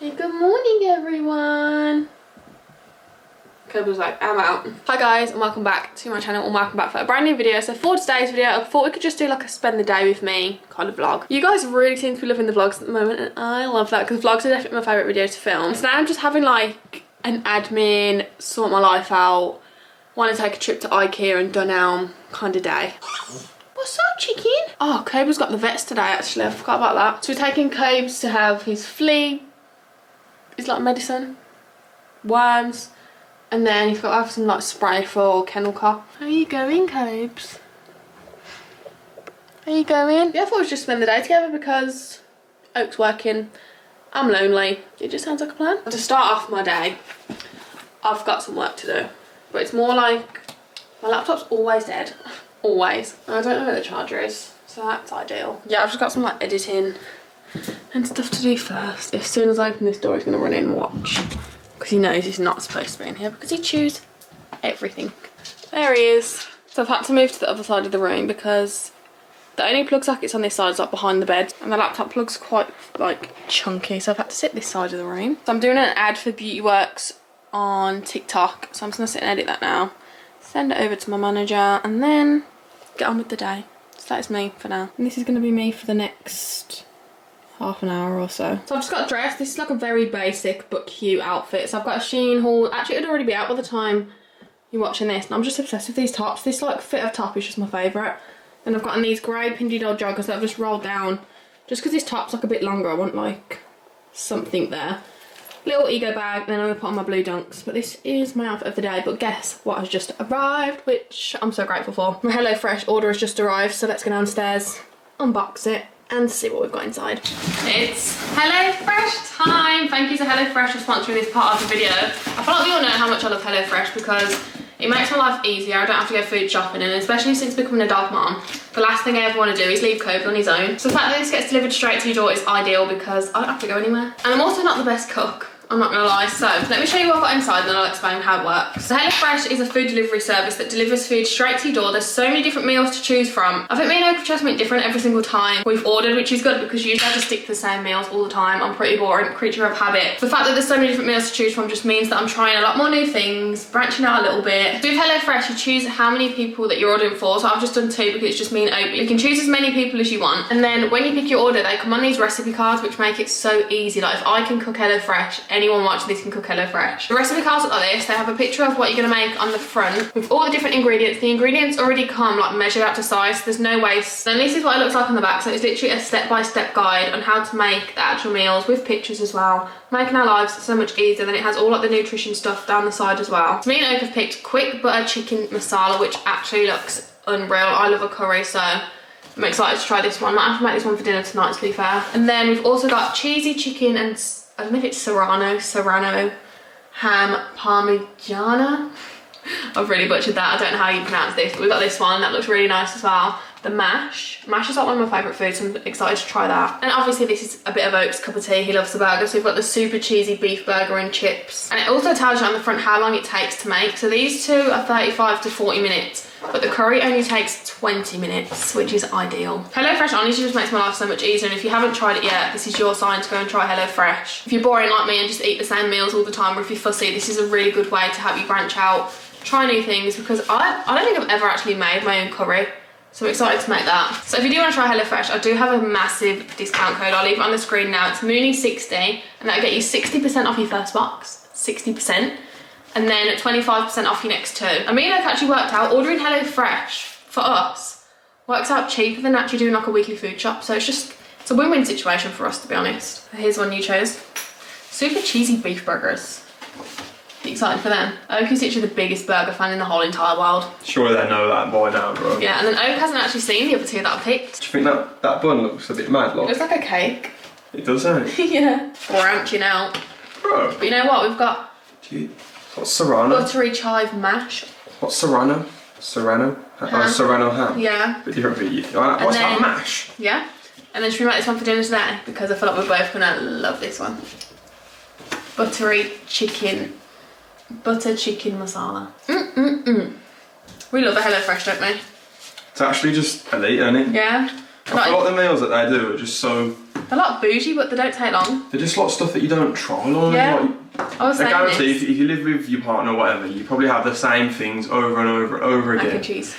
Hey, good morning everyone. Koba was like, I'm out. Hi guys and welcome back to my channel and welcome back for a brand new video. So for today's video I thought we could just do like a spend the day with me kind of vlog. You guys really seem to be loving the vlogs at the moment and I love that because vlogs are definitely my favourite video to film. So now I'm just having like an admin, sort my life out, want to take a trip to Ikea and Dunelm kind of day. What's up, chicken? Oh, Koba's got the vets today actually, I forgot about that. So we're taking Kobes to have his flea, it's like medicine, worms, and then he's got to have some like spray for kennel cough. How are you going, Kobes? How are you going? Yeah, I thought we'd just spend the day together because Oak's working, I'm lonely. It just sounds like a plan. To start off my day, I've got some work to do, but it's more like my laptop's always dead. Always. I don't know where the charger is, so that's ideal. Yeah, I've just got some like editing and stuff to do first. As soon as I open this door, he's gonna run in and watch. Because he knows he's not supposed to be in here because he chews everything. There he is. So I've had to move to the other side of the room because the only plug sockets on this side is like behind the bed and the laptop plug's quite like chunky, so I've had to sit this side of the room. So I'm doing an ad for Beauty Works on TikTok, so I'm just gonna sit and edit that now. Send it over to my manager and then get on with the day. So that is me for now. And this is gonna be me for the next half an hour or so. So I've just got dressed. This is like a very basic but cute outfit. So I've got a Shein haul. Actually, it'd already be out by the time you're watching this. And I'm just obsessed with these tops. This like fit of top is just my favourite. Then I've got these grey Pindy Doll joggers that I've just rolled down. Just because this top's like a bit longer, I want like something there. Little ego bag, then I'm gonna put on my blue dunks. But this is my outfit of the day. But guess what has just arrived, which I'm so grateful for. My HelloFresh order has just arrived, so let's go downstairs, unbox it, and see what we've got inside. It's HelloFresh time! Thank you to HelloFresh for sponsoring this part of the video. I feel like we all know how much I love HelloFresh because it makes my life easier. I don't have to go food shopping, and especially since becoming a dog mom, the last thing I ever want to do is leave Kobe on his own. So the fact that this gets delivered straight to your door is ideal because I don't have to go anywhere. And I'm also not the best cook, I'm not gonna lie. So let me show you what I've got inside and then I'll explain how it works. So HelloFresh is a food delivery service that delivers food straight to your door. There's so many different meals to choose from. I think me and Oak have tried something different every single time we've ordered, which is good because usually I just stick to the same meals all the time. I'm pretty boring, creature of habit. The fact that there's so many different meals to choose from just means that I'm trying a lot more new things, branching out a little bit. With HelloFresh, you choose how many people that you're ordering for. So I've just done 2 because it's just me and Oak. You can choose as many people as you want. And then when you pick your order, they come on these recipe cards, which make it so easy. Like if I can cook HelloFresh, anyone watching this can cook HelloFresh. The recipe cards look like this. They have a picture of what you're gonna make on the front with all the different ingredients. The ingredients already come like measured out to size, so there's no waste. And this is what it looks like on the back. So it's literally a step-by-step guide on how to make the actual meals with pictures as well, making our lives so much easier. Then it has all like the nutrition stuff down the side as well. So me and Oak have picked quick butter chicken masala, which actually looks unreal. I love a curry, so I'm excited to try this one. Might have to make this one for dinner tonight, to be fair. And then we've also got cheesy chicken and I don't know if it's serrano ham parmigiana. I've really butchered that. I don't know how you pronounce this, but we've got this one that looks really nice as well. The mash is like one of my favourite foods, so I'm excited to try that. And obviously this is a bit of Oak's cup of tea. He loves the burger, so we've got the super cheesy beef burger and chips. And it also tells you on the front how long it takes to make. So these two are 35 to 40 minutes, but the curry only takes 20 minutes, which is ideal. HelloFresh honestly just makes my life so much easier, and if you haven't tried it yet, this is your sign to go and try HelloFresh. If you're boring like me and just eat the same meals all the time, or if you're fussy, this is a really good way to help you branch out, try new things, because I don't think I've ever actually made my own curry. So I'm excited to make that. So if you do want to try HelloFresh, I do have a massive discount code. I'll leave it on the screen now. It's Mooney60, and that'll get you 60% off your first box. 60%. And then 25% off your next 2. I mean, I've actually worked out ordering HelloFresh for us works out cheaper than actually doing like a weekly food shop. So it's a win-win situation for us, to be honest. Here's one you chose. Super cheesy beef burgers. You excited for them? Oak is literally the biggest burger fan in the whole entire world. Surely they know that by now, bro. Yeah, and then Oak hasn't actually seen the other 2 that I picked. Do you think that bun looks a bit mad, like? It looks like a cake. It does, doesn't it? Yeah. Branching out. Bro. But you know what? We've got what's serrano? Buttery chive mash. What's serrano? Serrano? Ham. Oh, serrano ham. Yeah. Bit different for you. What's that mash? Yeah. And then should we make this one for dinner today? Because I feel like we're both gonna love this one. Butter chicken masala. We love the HelloFresh, don't we? It's actually just elite, isn't it? Yeah. I feel like the meals that they do are just so They're like bougie, but they don't take long. They're just like stuff that you don't try on. Yeah. Like, I was saying I guarantee this. if you live with your partner or whatever, you probably have the same things over and over and over again. Mac and cheese.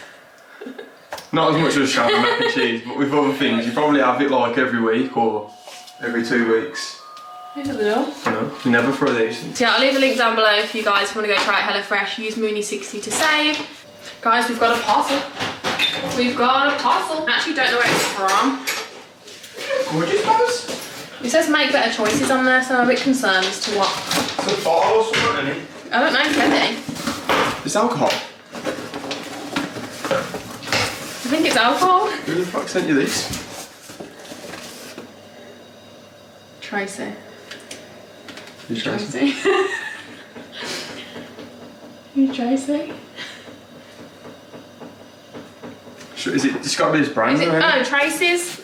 Not as much as shaving mac and cheese, but with other things, you probably have it like every week or every 2 weeks. Who's at the door? You know, you never throw these. So yeah, I'll leave a link down below if you guys want to go try it HelloFresh. Use Mooney60 to save. Guys, we've got a parcel. We've got a parcel. I actually don't know where it's from. Gorgeous, guys. It says make better choices on there, so I'm a bit concerned as to what. It's a bottle or something, isn't it? I don't know, maybe. It's alcohol. I think it's alcohol. Who the fuck sent you this? Tracy. You Tracy? You Tracy? Is it? It's got to be his brand. Is it? Right? Oh, Tracy's.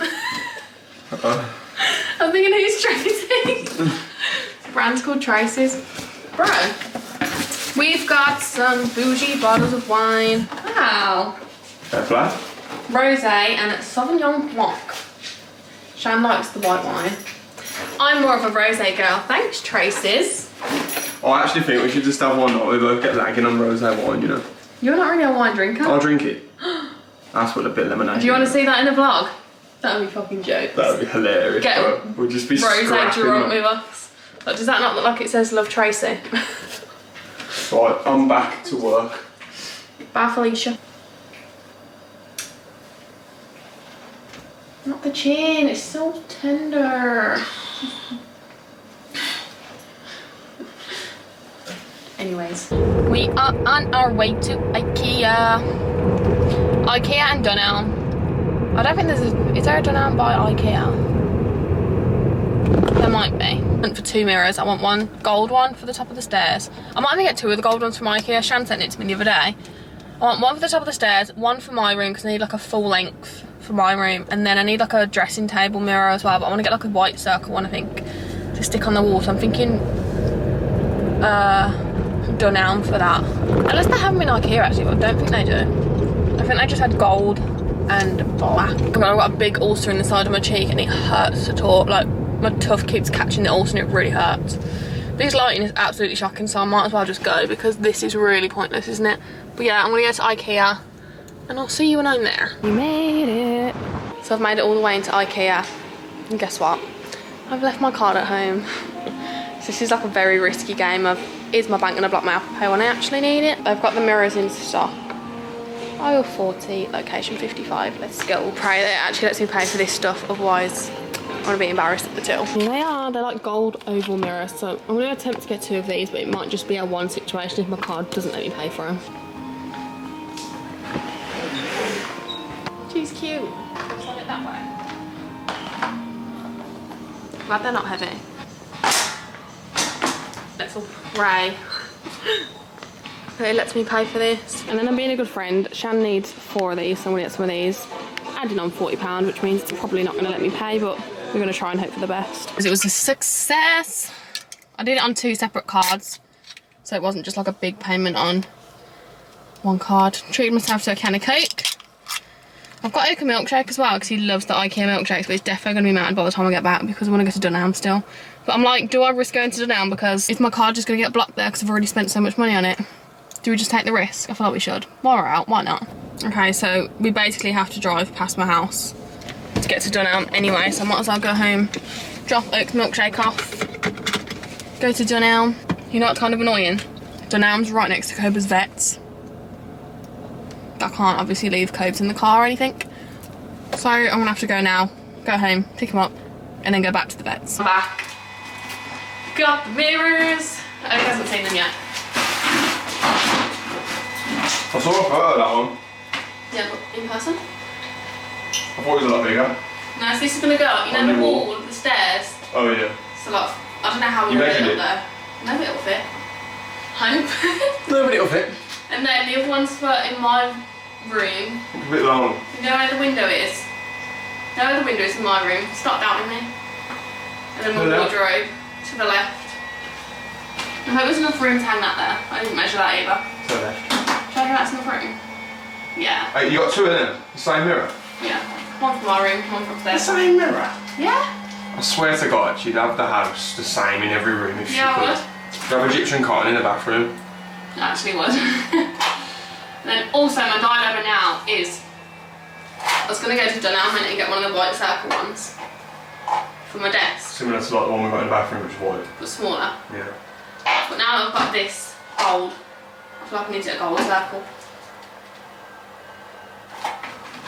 I'm thinking who's Tracy? Brand's called Tracy's. Bro, we've got some bougie bottles of wine. Wow. Fair play. Rosé and Sauvignon Blanc. Shan likes the white wine. I'm more of a rosé girl. Thanks, Tracy's. I actually think we should just have one night. We both get lagging on rosé wine, you know. You're not really a wine drinker. I'll drink it. That's what a bit of lemonade. Do you want to see that in a vlog? That would be fucking jokes. That would be hilarious. We'll just be rosé drunk that. with us. But does that not look like it says Love Tracy? Right, I'm back to work. Bye, Felicia. Not the chin, it's so tender. Anyways, we are on our way to IKEA. IKEA and Dunelm. I don't think is there a Dunelm by IKEA? There might be. And for 2 mirrors, I want one gold one for the top of the stairs. I might even get 2 of the gold ones from IKEA. Shan sent it to me the other day. I want one for the top of the stairs, one for my room because I need like a full length for my room, and then I need like a dressing table mirror as well, but I want to get like a white circle one, I think, to stick on the wall. So I'm thinking Dunelm for that. Unless they have them in IKEA actually, but I don't think they do. I think they just had gold and black. I've got a big ulcer in the side of my cheek and it hurts to talk. Like my tooth keeps catching the ulcer and it really hurts. This lighting is absolutely shocking, so I might as well just go because this is really pointless, isn't it? But yeah, I'm gonna go to IKEA and I'll see you when I'm there. We made it. So I've made it all the way into IKEA. And guess what? I've left my card at home. So this is like a very risky game of, is my bank gonna block my Apple Pay when I actually need it? They've got the mirrors in stock. Aisle 40, location 55. Let's go. Pray that it actually lets me pay for this stuff, otherwise I'm gonna be embarrassed at the till. They are, they're like gold oval mirrors, so I'm gonna attempt to get 2 of these, but it might just be a one situation if my card doesn't let me pay for them. She's cute. Slide it that way. Glad they're not heavy. Let's all pray. It lets me pay for this. And then I'm being a good friend. Shan needs 4 of these, so I'm gonna get some of these. Adding on £40, which means it's probably not gonna let me pay, but we're gonna try and hope for the best. Because it was a success. I did it on 2 separate cards, so it wasn't just like a big payment on one card. Treated myself to a can of Coke. I've got Oka milkshake as well because he loves the IKEA milkshakes, but he's definitely going to be mad by the time I get back because I want to go to Dunelm still. But I'm like, do I risk going to Dunelm because is my card just going to get blocked there because I've already spent so much money on it? Do we just take the risk? I feel like we should. While we're out, why not? Okay, so we basically have to drive past my house to get to Dunelm anyway, so I might as well go home, drop Oka milkshake off, go to Dunelm. You know what's kind of annoying? Dunelm's right next to Koba's Vets. I can't obviously leave Cobes in the car or anything. So I'm gonna have to go now, go home, pick him up, and then go back to the vets. I'm back. Got the mirrors. Oak hasn't seen them yet. I saw a photo of that one. Yeah, but in person? I thought it was a lot bigger. No, so this is gonna go up, you know, the wall of the stairs. Oh yeah. So like, I don't know how we're gonna get it up there. No, it'll fit. Hope. No, but it'll fit. And then the other one's for in my room. It's a bit long. You know where the window is? You know where the window is in my room? Stop down with me. And then my wardrobe to the left. I hope there's enough room to hang that there. I didn't measure that either. To the left. Should I think that's enough room? Yeah. Hey, you got 2 of them? The same mirror? Yeah. One for my room, one for upstairs. The same mirror? Yeah. I I swear to God, she'd have the house the same in every room if she could. Yeah, I would. She'd have Egyptian cotton in the bathroom. I actually would. And then also my diet over now is, I was going to go to Dunelm and get one of the white circle ones for my desk. Similar to like the one we got in the bathroom, which is white. But smaller. Yeah. But now I've got this gold. I feel like I need to get a gold circle.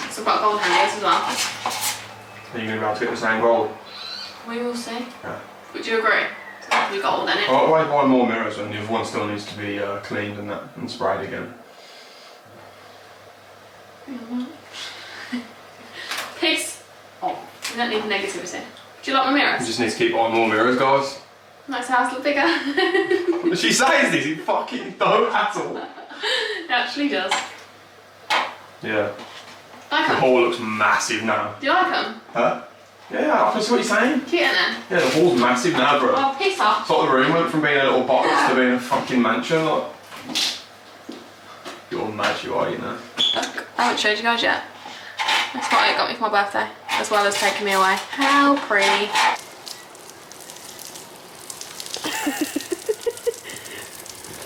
So I've got gold hangers as well. Are you going to be able to get the same gold? We will see. Yeah. Would you agree? It's going to be gold in it. I'll buy more mirrors when the other one still needs to be cleaned and sprayed again. Piss off. You don't need negativity. Do you like my mirrors? You just need to keep buying more mirrors, guys. Makes the house look bigger. She says this, you fucking don't at all. It actually does. Yeah. Like The them? hall looks massive now. Do you like them? Huh? Yeah, I can see what you're saying. Cute, isn't it? Yeah, the hall's massive now, bro. Oh, piss off. It's like the room went from being a little box to being a fucking mansion. Like, you're mad, you are, you know. Look, I haven't showed you guys yet. That's what it got me for my birthday, as well as taking me away. How pretty.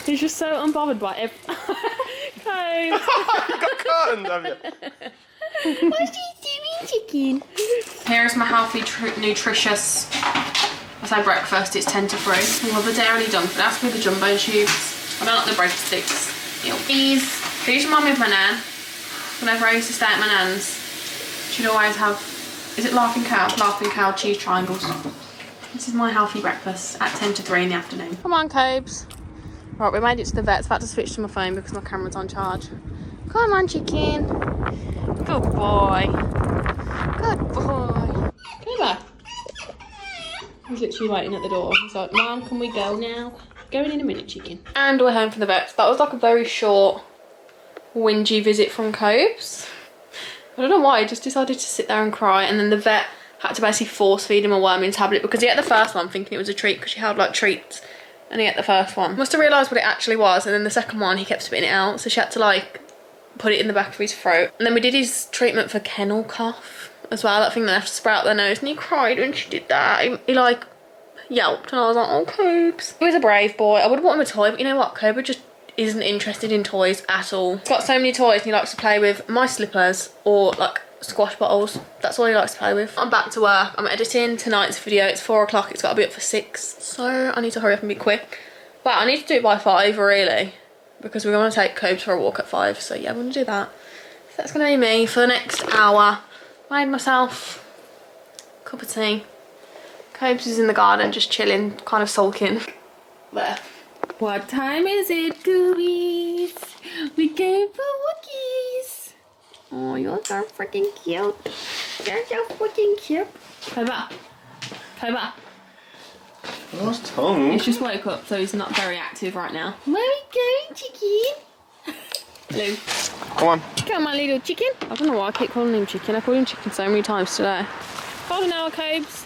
He's just so unbothered by it. You got curtains, have you? What's she doing, chicken? Here's my healthy, nutritious, I say breakfast, it's 10 to 3. Well, the dairy done, but that's with the jumbo tubes. I don't like the breadsticks. These remind me of my nan. Whenever I used to stay at my nan's, she'd always have, is it Laughing Cow? Laughing Cow cheese triangles. This is my healthy breakfast at 10 to 3 in the afternoon. Come on, Cobes. Right, we made it to the vet. It's about to switch to my phone because my camera's on charge. Come on, chicken. Good boy. Good boy. Come back. He's literally waiting at the door. He's like, Mum, can we go now? Going in a minute, chicken. And we're home from the vet. That was like a very short, whingy visit from Cobes. I don't know why, he just decided to sit there and cry, and then the vet had to basically force feed him a worming tablet because he ate the first one thinking it was a treat because she held like treats, and he ate the first one. Must have realised what it actually was, and then the second one he kept spitting it out, so she had to like put it in the back of his throat. And then we did his treatment for kennel cough as well, that thing they have to spray out their nose, and he cried when she did that. He like yelped, and I was like, oh, Cobes. He was a brave boy. I would have bought him a toy, but you know what, Cobra just isn't interested in toys at all. He's got so many toys and he likes to play with my slippers or like squash bottles. That's all he likes to play with. I'm back to work. I'm editing tonight's video. It's 4 o'clock. It's got to be up for 6. So I need to hurry up and be quick. But I need to do it by 5 really, because we're going to take Cobes for a walk at 5. So yeah, I'm going to do that. So that's going to be me for the next hour. Made myself a cup of tea. Cobes is in the garden just chilling, kind of sulking. There. What time is it, Goobies? We came for walkies. Oh, you're so freaking cute. You're so freaking cute. Koba. Koba. Nice tongue. He's just woke up, so he's not very active right now. Where are we going, chicken? Hello. Come on. Come on, my little chicken. I don't know why I keep calling him chicken. I called him chicken so many times today. Hold on now, Cobes.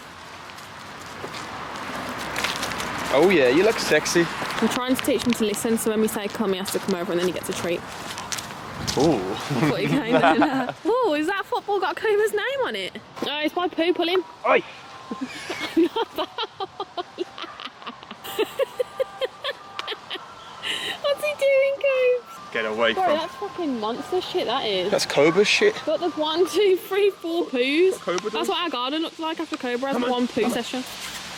Oh yeah, you look sexy. I'm trying to teach him to listen, so when we say come, he has to come over and then he gets a treat. Ooh. I thought he came in. Oh, is that football got Koba's name on it? Oh, it's my poo, pull him. Oi! What's he doing, Cobes? Get away Bro, from. that's fucking monster shit, that is. That's Cobra shit. But there's 1, 2, 3, 4 poos. Cobra does? That's what our garden looks like after Cobra has one poo session.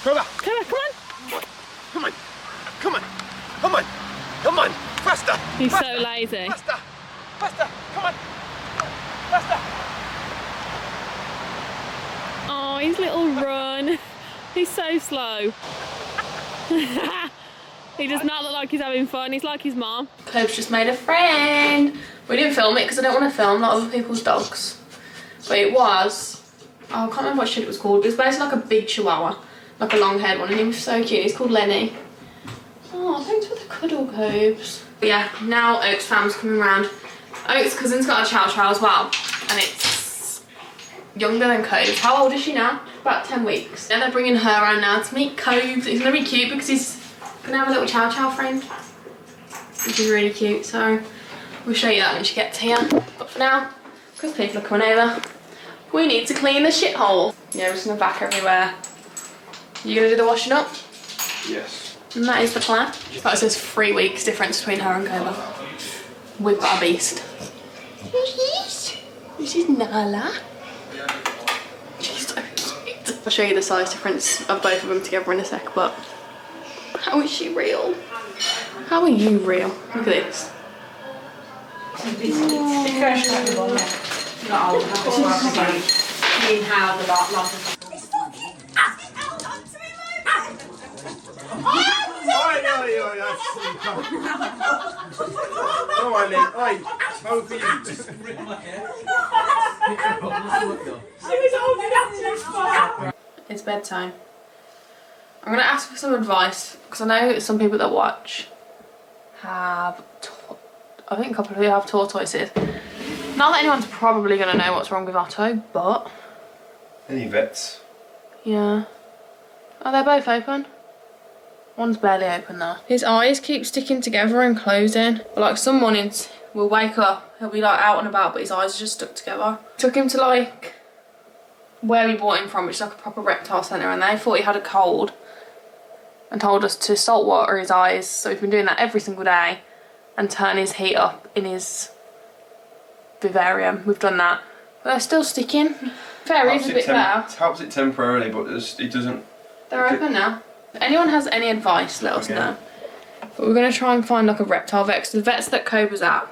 Cobra! Cobra, come on. Come on! Come on! Come on! Come on! Faster! He's faster, so lazy. Faster! Faster! Come on! Faster! Oh, his little run. He's so slow. He does not look like he's having fun. He's like his mom. Cobes just made a friend. We didn't film it because I don't want to film like other people's dogs. But it was, oh, I can't remember what shit it was called. It was basically like a big chihuahua. Like a long haired one, and he was so cute. He's called Lenny. Oh, thanks for the cuddle, Cobes. But yeah, now Oak's fam's coming round. Oak's cousin's got a chow chow as well, and it's younger than Cobes. How old is she now? About 10 weeks. And they're bringing her around now to meet Cobes. It's gonna be cute because he's gonna have a little chow chow friend, which is really cute. So we'll show you that when she gets here. But for now, because people are coming over, we need to clean the shithole. Yeah, we're just gonna vac everywhere. You gonna do the washing up? Yes. And that is the plan. That says 3 weeks difference between her and Koba. We've got a beast. This is Nala. She's so cute. I'll show you the size difference of both of them together in a sec, but how is she real? How are you real? Look at this. It's bedtime. I'm gonna ask for some advice because I know some people that watch have, I think a couple of you have tortoises. Not that anyone's probably gonna know what's wrong with Otto, but Any vets? yeah. Oh, they're both open. One's barely open though. His eyes keep sticking together and closing. But like some mornings we'll wake up, he'll be like out and about, but his eyes are just stuck together. Took him to like where we bought him from, which is like a proper reptile centre, and they thought he had a cold and told us to salt water his eyes. So we've been doing that every single day and turn his heat up in his vivarium. We've done that. But they're still sticking. Fairy's a bit better. It helps it temporarily, but it doesn't. They're open now. If anyone has any advice, let us know. But we're going to try and find like a reptile vet, 'cause the vets that Koba's at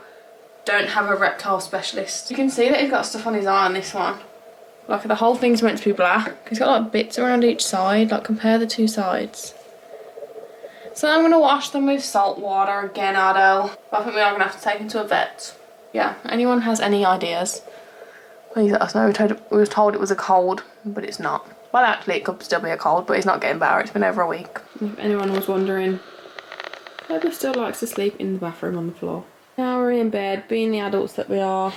don't have a reptile specialist. You can see that he's got stuff on his eye on this one. Like the whole thing's meant to be black. He's got like bits around each side, like compare the two sides. So I'm going to wash them with salt water again, Adele. But I think we are going to have to take him to a vet. Yeah, anyone has any ideas, please let us know. We were told it was a cold, but it's not. Well, actually it could still be a cold, but he's not getting better. It's been over a week. If anyone was wondering, Koba still likes to sleep in the bathroom on the floor. Now we're in bed, being the adults that we are.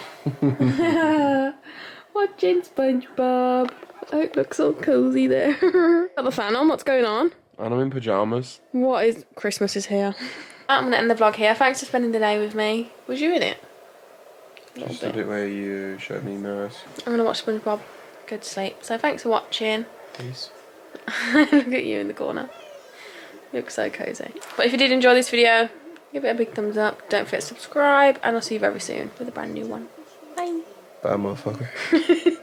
Watching SpongeBob. Oh, it looks all cosy there. Got the fan on, what's going on? And I'm in pyjamas. What is... Christmas is here. I'm going to end the vlog here. Thanks for spending the day with me. Was you in it? Just a bit where you showed me nurse. I'm going to watch SpongeBob. Go to sleep. So thanks for watching. Peace. Look at you in the corner. You look so cozy. But if you did enjoy this video, give it a big thumbs up. Don't forget to subscribe. And I'll see you very soon with a brand new one. Bye. Bye, motherfucker.